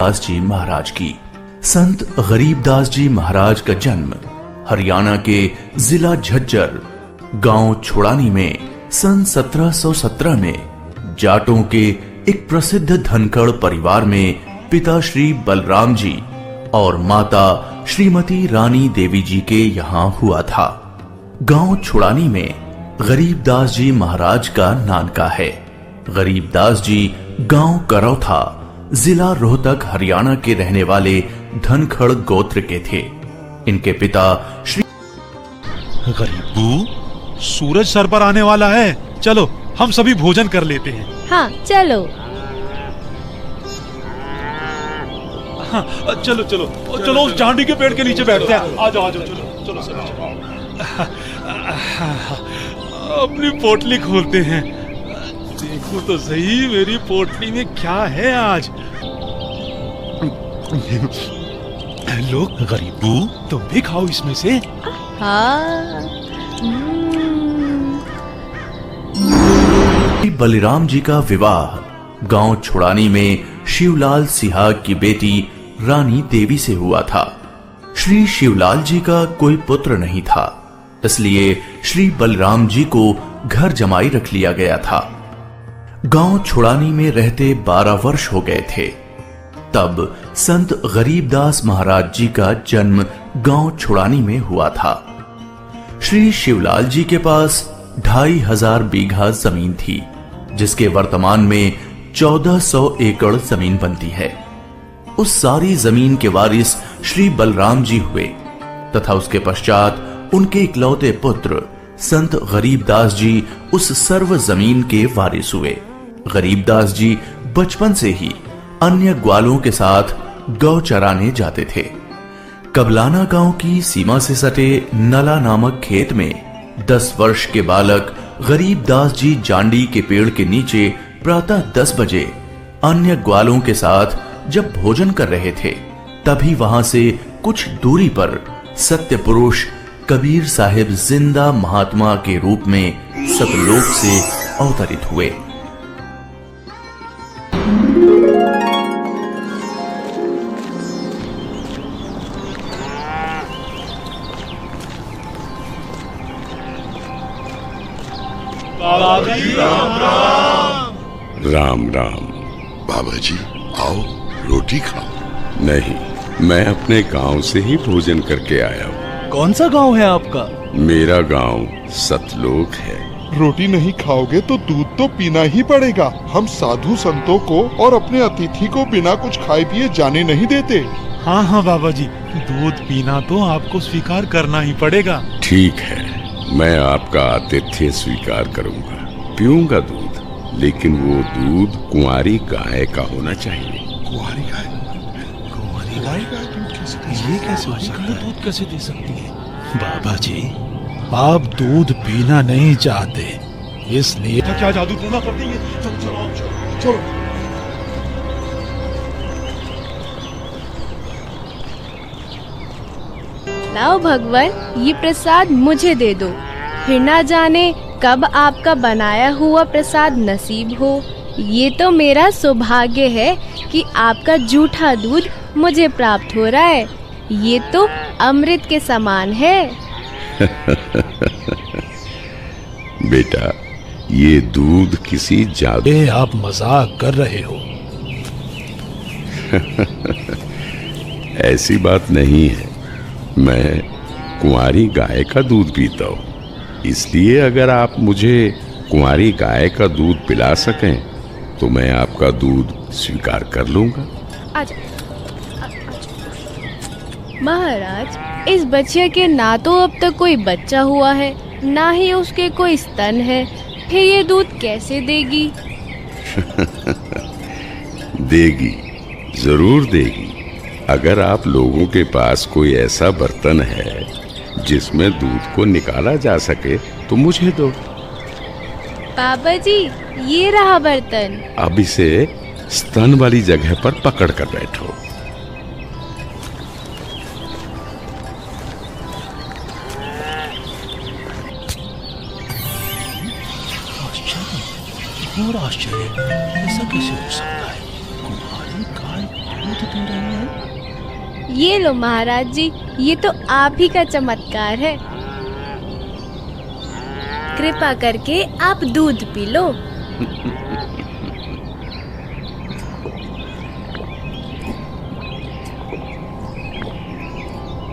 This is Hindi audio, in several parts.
दास जी महाराज की। संत गरीबदास जी महाराज का जन्म हरियाणा के जिला झज्जर गांव छोड़ानी में सन 1717 में जाटों के एक प्रसिद्ध धनखड़ परिवार में पिता श्री बलराम जी और माता श्रीमती रानी देवी जी के यहाँ हुआ था। गांव छोड़ानी में गरीबदास जी महाराज का नानका है। गरीबदास जी गांव करौथा जिला रोहतक हरियाणा के रहने वाले धनखड़ गोत्र के थे। इनके पिता श्री गरीबू, सूरज सर पर आने वाला है, चलो हम सभी भोजन कर लेते हैं। हाँ चलो। हाँ, चलो चलो चलो उस जांडी के पेड़ के नीचे बैठते हैं। आ जाओ चलो चलो चलो। अपनी पोटली खोलते हैं। देखो तो सही मेरी पोटली में क्या है आज। लो गरीबू, तुम भी खाओ इसमें से। हाँ। बलिराम जी का विवाह गांव छोड़ानी में शिवलाल सिहाग की बेटी रानी देवी से हुआ था। श्री शिवलाल जी का कोई पुत्र नहीं था, इसलिए श्री बलराम जी को घर जमाई रख लिया गया था। गांव छोड़ानी में रहते 12 वर्ष हो गए थे, तब संत गरीबदास महाराज जी का जन्म गांव छोड़ानी में हुआ था। श्री शिवलाल जी के पास 2500 बीघा जमीन थी, जिसके वर्तमान में 1400 एकड़ जमीन बनती है। उस सारी जमीन के वारिस श्री बलराम जी हुए तथा उसके पश्चात उनके इकलौते पुत्र संत गरीबदास जी उस सर्व जमीन के वारिस हुए। गरीबदास जी बचपन से ही अन्य ग्वालों के साथ गौ चराने जाते थे। कबलाना गांव की सीमा से सटे नला नामक खेत में 10 वर्ष के बालक गरीबदास जी जांडी के पेड़ के नीचे प्रातः 10 बजे अन्य ग्वालों के साथ जब भोजन कर रहे थे, तभी वहां से कुछ दूरी पर सत्य पुरुष कबीर साहिब जिंदा महात्मा के रूप में सतलोक से अवतरित हुए। राम राम। बाबा जी आओ, रोटी खाओ। नहीं, मैं अपने गांव से ही भोजन करके आया हूँ। कौन सा गांव है आपका? मेरा गांव सतलोक है। रोटी नहीं खाओगे तो दूध तो पीना ही पड़ेगा। हम साधु संतों को और अपने अतिथि को बिना कुछ खाए पिए जाने नहीं देते। हाँ हाँ बाबा जी, दूध पीना तो आपको स्वीकार करना ही पड़ेगा। ठीक है, मैं आपका आतिथ्य स्वीकार करूंगा, पीऊंगा दूध, लेकिन वो दूध कुंवारी गाय का होना चाहिए। कुंवारी गाय? कुंवारी गाय? ये कैसे हो सकता है? दूध कैसे दे सकती है? बाबा जी, आप दूध पीना नहीं चाहते, इसलिए क्या जादू टोना कर देंगे? चलो चलो चलो चलो। लाओ भगवान, ये प्रसाद मुझे दे दो, फिर ना जाने कब आपका बनाया हुआ प्रसाद नसीब हो। ये तो मेरा सौभाग्य है कि आपका जूठा दूध मुझे प्राप्त हो रहा है। ये तो अमृत के समान है। बेटा, ये दूध किसी जादू। आप मजाक कर रहे हो। ऐसी बात नहीं है, मैं कुंवारी गाय का दूध पीता हूँ, इसलिए अगर आप मुझे कुंवारी गाय का दूध पिला सकें तो मैं आपका दूध स्वीकार कर लूंगा। आजा। महाराज, इस बच्चे के ना तो अब तक कोई बच्चा हुआ है, ना ही उसके कोई स्तन है, फिर ये दूध कैसे देगी? देगी, जरूर देगी। अगर आप लोगों के पास कोई ऐसा बर्तन है जिसमें दूध को निकाला जा सके तो मुझे दो। बाबा जी, ये रहा बर्तन। अब इसे स्तन वाली जगह पर पकड़ कर बैठो। आश्चर्य, ऐसा कैसे हो सकता है? कुंवारी गाय दूध ये लो महाराज जी, ये तो आप ही का चमत्कार है। कृपा करके आप दूध पी लो।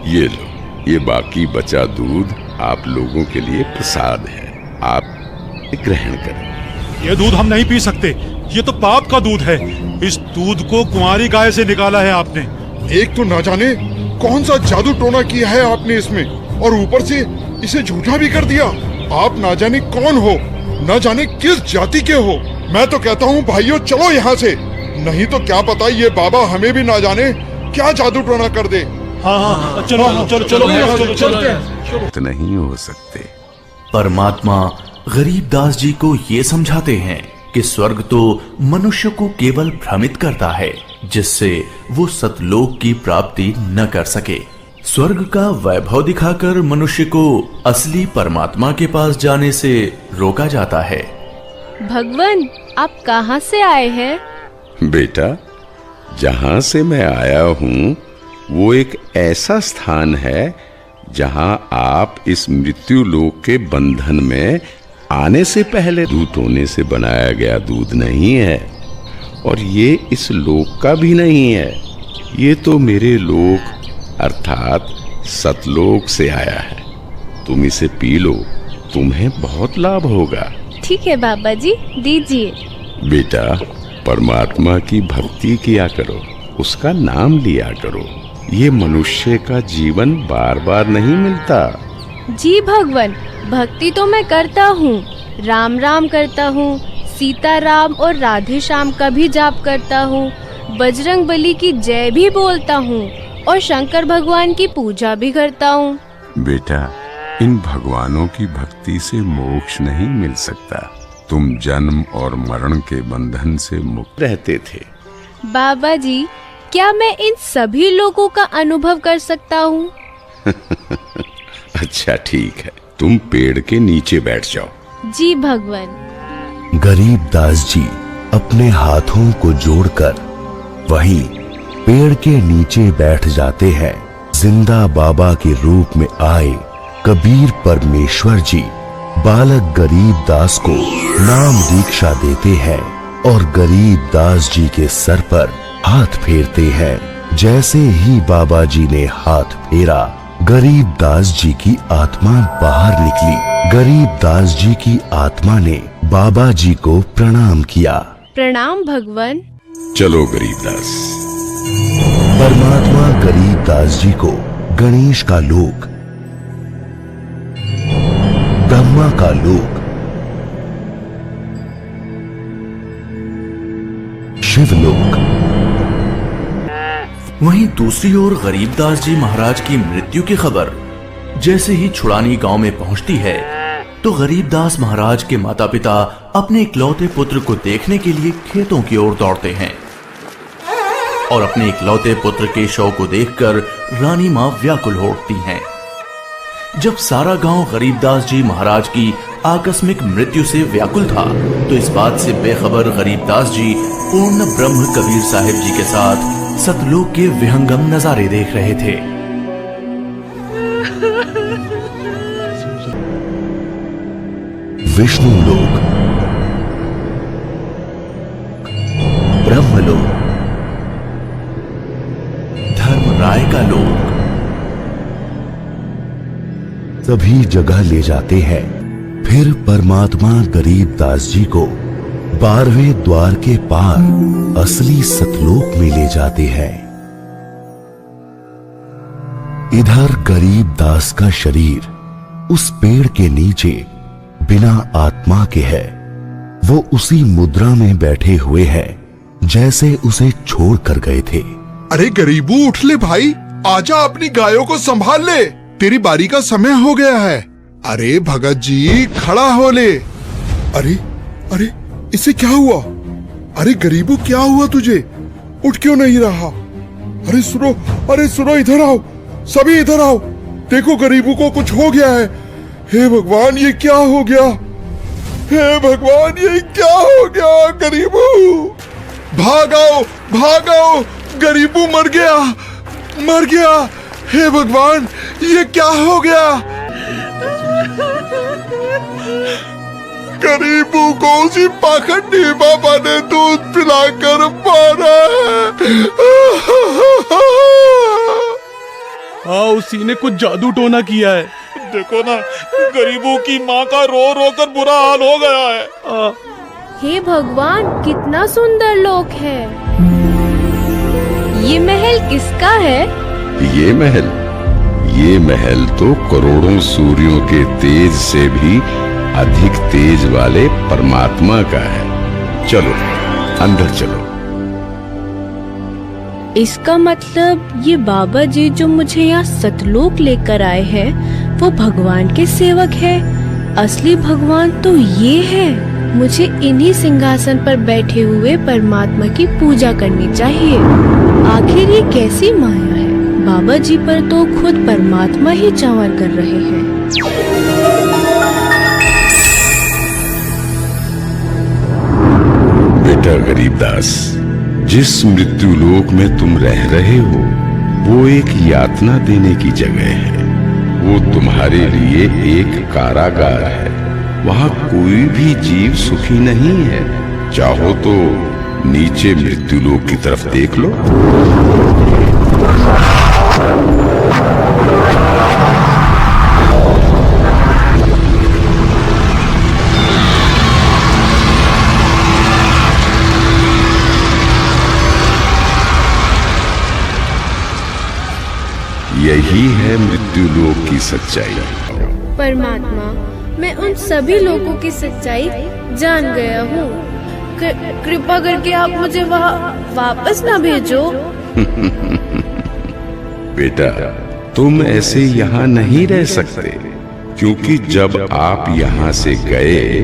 ये लो, ये बाकी बचा दूध आप लोगों के लिए प्रसाद है, आप ग्रहण करें। ये दूध हम नहीं पी सकते, ये तो पाप का दूध है। इस दूध को कुंवारी गाय से निकाला है आपने। एक तो ना जाने कौन सा जादू टोना किया है आपने इसमें, और ऊपर से इसे झूठा भी कर दिया। आप ना जाने कौन हो, ना जाने किस जाति के हो। मैं तो कहता हूँ भाइयों, चलो यहाँ से, नहीं तो क्या पता ये बाबा हमें भी ना जाने क्या जादू टोना कर दे। हाँ, चलो। नहीं हो सकते। परमात्मा गरीबदास जी को ये समझाते हैं कि स्वर्ग तो मनुष्य को केवल भ्रमित करता है, जिससे वो सतलोक की प्राप्ति न कर सके। स्वर्ग का वैभव दिखाकर मनुष्य को असली परमात्मा के पास जाने से रोका जाता है। भगवान, आप कहाँ से आए हैं? बेटा, जहां से मैं आया हूँ वो एक ऐसा स्थान है जहां आप इस मृत्यु लोक के बंधन में आने से पहले दूतों से बनाया गया दूध नहीं है, और ये इस लोक का भी नहीं है। ये तो मेरे लोक अर्थात सतलोक से आया है। तुम इसे पी लो, तुम्हें बहुत लाभ होगा। ठीक है बाबा जी, दीजिए। बेटा, परमात्मा की भक्ति किया करो, उसका नाम लिया करो। ये मनुष्य का जीवन बार बार नहीं मिलता। जी भगवान, भक्ति तो मैं करता हूँ, राम राम करता हूँ, सीता राम और राधे श्याम का भी जाप करता हूँ, बजरंग बली की जय भी बोलता हूँ और शंकर भगवान की पूजा भी करता हूँ। बेटा, इन भगवानों की भक्ति से मोक्ष नहीं मिल सकता। तुम जन्म और मरण के बंधन से मुक्त रहते थे। बाबा जी, क्या मैं इन सभी लोगों का अनुभव कर सकता हूँ? अच्छा ठीक है, तुम पेड़ के नीचे बैठ जाओ। जी भगवान। गरीबदास जी अपने हाथों को जोड़कर वहीं पेड़ के नीचे बैठ जाते हैं। जिंदा बाबा के रूप में आए कबीर परमेश्वर जी बालक गरीबदास को नाम दीक्षा देते हैं और गरीबदास जी के सर पर हाथ फेरते हैं। जैसे ही बाबा जी ने हाथ फेरा, गरीबदास जी की आत्मा बाहर निकली। गरीबदास जी की आत्मा ने बाबा जी को प्रणाम किया। प्रणाम भगवान। चलो गरीबदास। परमात्मा गरीबदास जी को गणेश का लोक, ब्रह्मा का लोक, शिवलोक, वहीं दूसरी ओर गरीबदास जी महाराज की मृत्यु की खबर जैसे ही छुड़ानी गांव में पहुंचती है, तो गरीबदास महाराज के माता पिता अपने इकलौते पुत्र को देखने के लिए खेतों की ओर दौड़ते हैं और अपने इकलौते पुत्र के शव को देखकर रानी मां व्याकुल हो उठती हैं। जब सारा गांव गरीबदास जी महाराज की आकस्मिक मृत्यु से व्याकुल था, तो इस बात से बेखबर गरीबदास जी पूर्ण ब्रह्म कबीर साहिब जी के साथ सतलोक के विहंगम नजारे देख रहे थे। विष्णु लोक, ब्रह्मलोक, धर्मराय का लोक, सभी जगह ले जाते हैं। फिर परमात्मा गरीबदास जी को 12वें द्वार के पार असली सतलोक में ले जाते हैं। इधर गरीबदास का शरीर उस पेड़ के नीचे बिना आत्मा के है। वो उसी मुद्रा में बैठे हुए हैं जैसे उसे छोड़ कर गए थे। अरे गरीबू, उठ ले भाई, आजा, अपनी गायों को संभाल ले, तेरी बारी का समय हो गया है। अरे भगत जी, खड़ा हो ले। अरे अरे, इसे क्या हुआ? अरे गरीबू, क्या हुआ तुझे? उठ क्यों नहीं रहा? अरे सुनो, अरे सुनो, इधर आओ, सभी इधर आओ, देखो गरीबू को कुछ हो गया है। हे भगवान, ये क्या हो गया? हे भगवान, ये क्या हो गया? गरीबू, भागो भागो, गरीबू मर गया, मर गया। हे भगवान, ये क्या हो गया? गरीबू को उसी पाखंडी बाबा ने दूध पिलाकर मारा है। हाँ, उसी ने कुछ जादू टोना किया है। देखो ना, गरीबों की माँ का रो रो कर बुरा हाल हो गया है। हे भगवान, कितना सुंदर लोक है। ये महल किसका है? ये महल तो करोड़ों सूर्यों के तेज से भी अधिक तेज वाले परमात्मा का है। चलो अंदर चलो। इसका मतलब ये बाबा जी जो मुझे यहाँ सतलोक लेकर आए हैं वो भगवान के सेवक है। असली भगवान तो ये है। मुझे इन्हीं सिंहासन पर बैठे हुए परमात्मा की पूजा करनी चाहिए। आखिर ये कैसी माया है? बाबा जी पर तो खुद परमात्मा ही चावर कर रहे हैं। बेटा गरीबदास, जिस मृत्यु लोक में तुम रह रहे हो वो एक यातना देने की जगह है। वो तुम्हारे लिए एक कारागार है। वहाँ कोई भी जीव सुखी नहीं है। चाहो तो नीचे मृत्यु लोक की तरफ देख लो। यही है मृत्यु लोक की सच्चाई। परमात्मा, मैं उन सभी लोगों की सच्चाई जान गया हूँ। कृपा करके आप मुझे वहाँ वापस ना भेजो। बेटा, तुम ऐसे यहाँ नहीं रह सकते, क्योंकि जब आप यहाँ से गए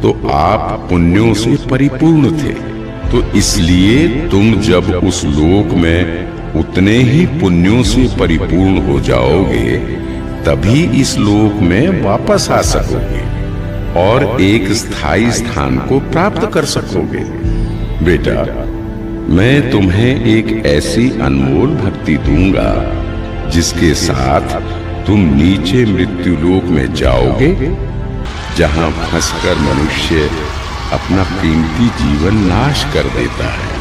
तो आप पुण्यों से परिपूर्ण थे। तो इसलिए तुम जब उस लोक में उतने ही पुण्यों से परिपूर्ण हो जाओगे तभी इस लोक में वापस आ सकोगे और एक स्थायी स्थान को प्राप्त कर सकोगे। बेटा, मैं तुम्हें एक ऐसी अनमोल भक्ति दूंगा जिसके साथ तुम नीचे मृत्यु लोक में जाओगे, जहां फंसकर मनुष्य अपना कीमती जीवन नाश कर देता है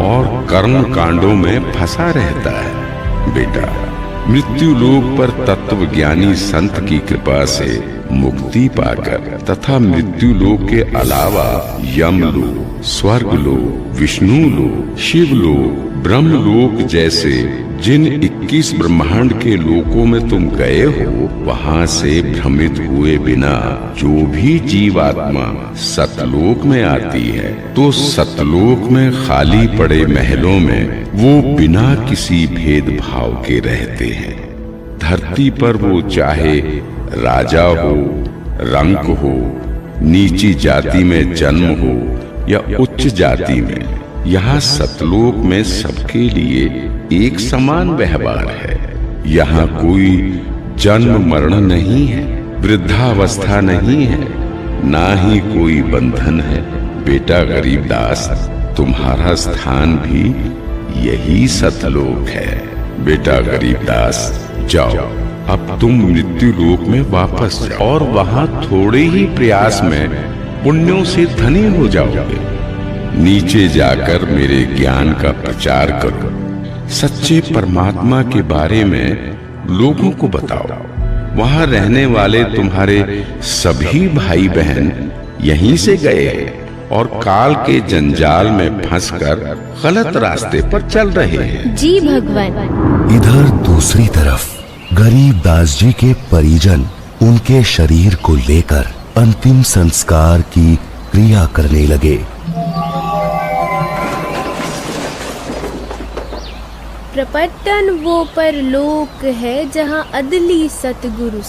और कर्म कांडों में फंसा रहता है। बेटा, मृत्यु लोक पर तत्वज्ञानी संत की कृपा से मुक्ति पाकर तथा मृत्यु लोक के अलावा यमलोक, स्वर्गलोक, विष्णु लोक, शिवलोक, ब्रह्मलोक जैसे जिन 21 ब्रह्मांड के लोकों में तुम गए हो, वहां से भ्रमित हुए बिना जो भी जीवात्मा सतलोक में आती है तो सतलोक में खाली पड़े महलों में वो बिना किसी भेदभाव के रहते हैं। धरती पर वो चाहे राजा हो, रंक हो, नीची जाति में जन्म हो या उच्च जाति में, यहाँ सतलोक में सबके लिए एक समान व्यवहार है। यहाँ कोई जन्म मरण नहीं है, वृद्धावस्था नहीं है, ना ही कोई बंधन है। बेटा गरीबदास, तुम्हारा स्थान भी यही सतलोक है। बेटा गरीबदास, जाओ, अब तुम मृत्यु लोक में वापस जाओ और वहां थोड़े ही प्रयास में पुण्यों से धनी हो जाओगे। नीचे जाकर मेरे ज्ञान का प्रचार करो, सच्चे परमात्मा के बारे में लोगों को बताओ। वहां रहने वाले तुम्हारे सभी भाई बहन यहीं से गए हैं और काल के जंजाल में फंसकर गलत रास्ते पर चल रहे हैं। जी भगवान। इधर दूसरी तरफ गरीबदास जी के परिजन उनके शरीर को लेकर अंतिम संस्कार की क्रिया करने लगे। प्रपट्टन वो परलोक है जहाँ अदली सतगुरु